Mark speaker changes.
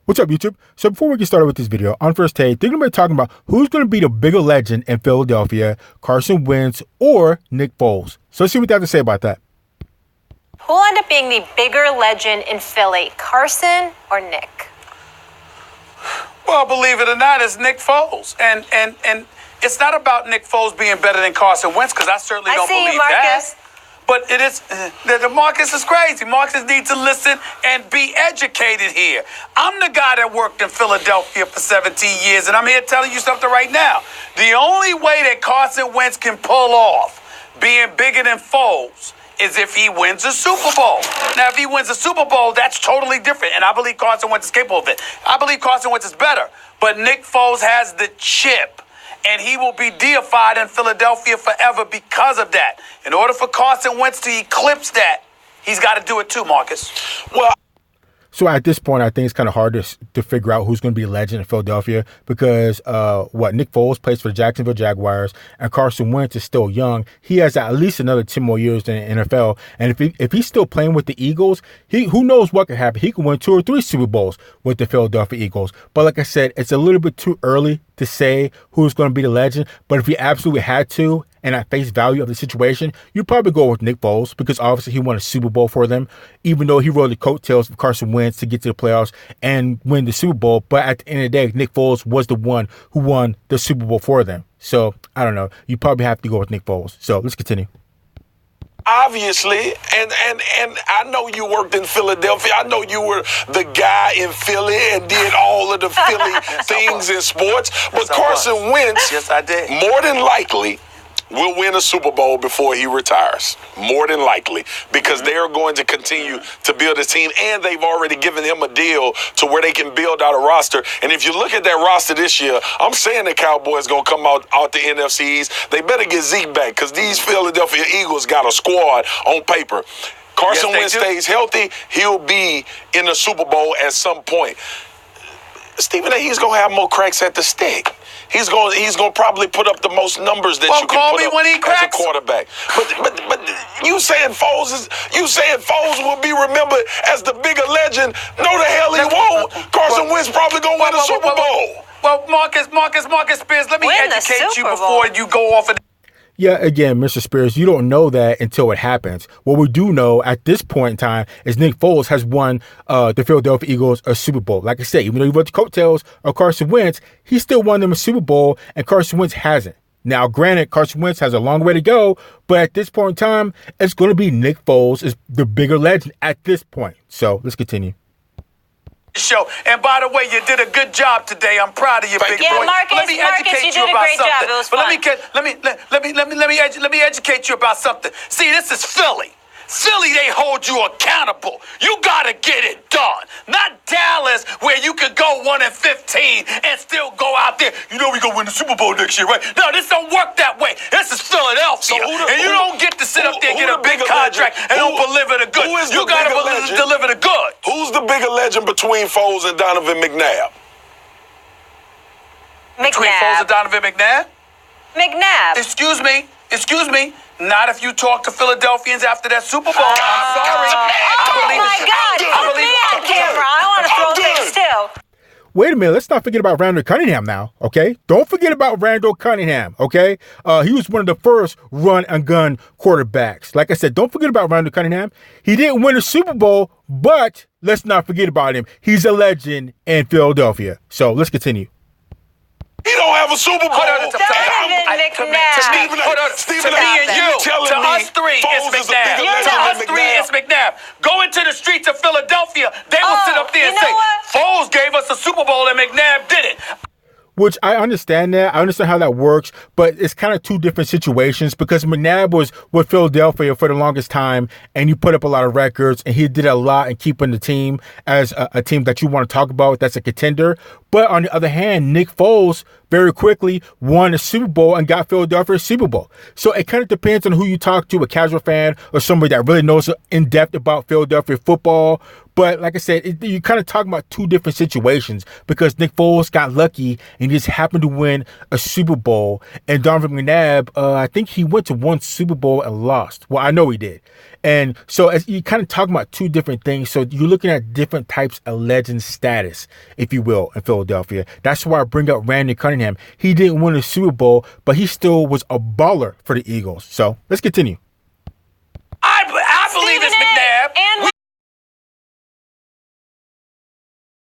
Speaker 1: What's up, YouTube? So before we get started with this video, on first take, they're going to be talking about who's going to be the bigger legend in Philadelphia, Carson Wentz or Nick Foles. So let's see what they have to say about that.
Speaker 2: Who will end up being the bigger legend in Philly, Carson or Nick?
Speaker 3: Well, believe it or not, it's Nick Foles. And it's not about Nick Foles being better than Carson Wentz, because I certainly don't believe that. But it is, the Marcus is crazy. Marcus needs to listen and be educated here. I'm the guy that worked in Philadelphia for 17 years, and I'm here telling you something right now. The only way that Carson Wentz can pull off being bigger than Foles is if he wins a Super Bowl. Now, if he wins a Super Bowl, that's totally different, and I believe Carson Wentz is capable of it. I believe Carson Wentz is better, but Nick Foles has the chip. And he will be deified in Philadelphia forever because of that. In order for Carson Wentz to eclipse that, he's got to do it too, Marcus.
Speaker 1: Well, so at this point, I think it's kind of hard to figure out who's going to be a legend in Philadelphia because Nick Foles plays for the Jacksonville Jaguars and Carson Wentz is still young. He has at least another 10 more years in the NFL. And if he's still playing with the Eagles, who knows what could happen. He could win 2 or 3 Super Bowls with the Philadelphia Eagles. But like I said, it's a little bit too early to say who's going to be the legend. But if he absolutely had to, and at face value of the situation, you'd probably go with Nick Foles because obviously he won a Super Bowl for them, even though he rode the coattails of Carson Wentz to get to the playoffs and win the Super Bowl. But at the end of the day, Nick Foles was the one who won the Super Bowl for them. So, I don't know. You probably have to go with Nick Foles. So, let's continue.
Speaker 4: Obviously, and I know you worked in Philadelphia. I know you were the guy in Philly and did all of the Philly things in sports. But Carson Wentz,
Speaker 3: yes, I did.
Speaker 4: More than likely, will win a Super Bowl before he retires. More than likely. Because they are going to continue to build his team, and they've already given him a deal to where they can build out a roster. And if you look at that roster this year, I'm saying the Cowboys going to come out the NFCs. They better get Zeke back because these Philadelphia Eagles got a squad on paper. Carson Wentz stays healthy, he'll be in the Super Bowl at some point. Stephen A., he's going to have more cracks at the stick. He's going to probably put up the most numbers that you can put up as a quarterback. But you saying Foles will be remembered as the bigger legend? No, the hell he won't. Carson Wentz probably going to win a Super Bowl.
Speaker 3: Well, Marcus Spears, let me educate you before you go off of.
Speaker 1: Yeah, again, Mr. Spears, you don't know that until it happens. What we do know at this point in time is Nick Foles has won the Philadelphia Eagles a Super Bowl. Like I said, even though he rode the coattails of Carson Wentz, he still won them a Super Bowl, and Carson Wentz hasn't. Now, granted, Carson Wentz has a long way to go, but at this point in time, it's going to be Nick Foles is the bigger legend at this point. So let's continue.
Speaker 3: Show. And by the way, you did a good job today. I'm proud of you, big boy.
Speaker 2: Marcus,
Speaker 3: let me educate you about something. Let me educate you about something. See, this is Philly. Philly, they hold you accountable. You gotta get it done. Not Dallas, where you could go 1-15 and still go out there. You know we gonna win the Super Bowl next year, right? No, this don't work that way. This is Philadelphia, and you don't get to sit up there and get a big contract and don't deliver the good. You gotta deliver the good.
Speaker 4: Who's the bigger legend between Foles and Donovan McNabb?
Speaker 3: Between Foles and Donovan McNabb?
Speaker 2: McNabb.
Speaker 3: Excuse me. Not if you talk to Philadelphians after that Super Bowl. I'm sorry.
Speaker 2: Oh my God! Put me on camera. I want to throw things too.
Speaker 1: Wait a minute. Let's not forget about Randall Cunningham now, okay? Don't forget about Randall Cunningham, okay? He was one of the first run-and-gun quarterbacks. Like I said, don't forget about Randall Cunningham. He didn't win a Super Bowl, but let's not forget about him. He's a legend in Philadelphia. So let's continue.
Speaker 4: He don't have a Super Bowl.
Speaker 2: Donovan McNabb.
Speaker 3: To me and you, to us three, it's McNabb. To us three, it's McNabb. Go into the streets of Philadelphia, they will sit up there and say, Foles gave us a Super Bowl and McNabb did it.
Speaker 1: Which I understand that. I understand how that works, but it's kind of two different situations because McNabb was with Philadelphia for the longest time and he put up a lot of records and he did a lot in keeping the team as a team that you want to talk about that's a contender. But on the other hand, Nick Foles very quickly won a Super Bowl and got Philadelphia a Super Bowl. So it kind of depends on who you talk to, a casual fan or somebody that really knows in depth about Philadelphia football. But like I said, you're kind of talking about two different situations because Nick Foles got lucky and just happened to win a Super Bowl. And Donovan McNabb, I think he went to one Super Bowl and lost. Well, I know he did. And so as you kind of talking about two different things, so you're looking at different types of legend status, if you will, in Philadelphia. That's why I bring up Randy Cunningham. He didn't win a Super Bowl, but he still was a baller for the Eagles. So let's continue.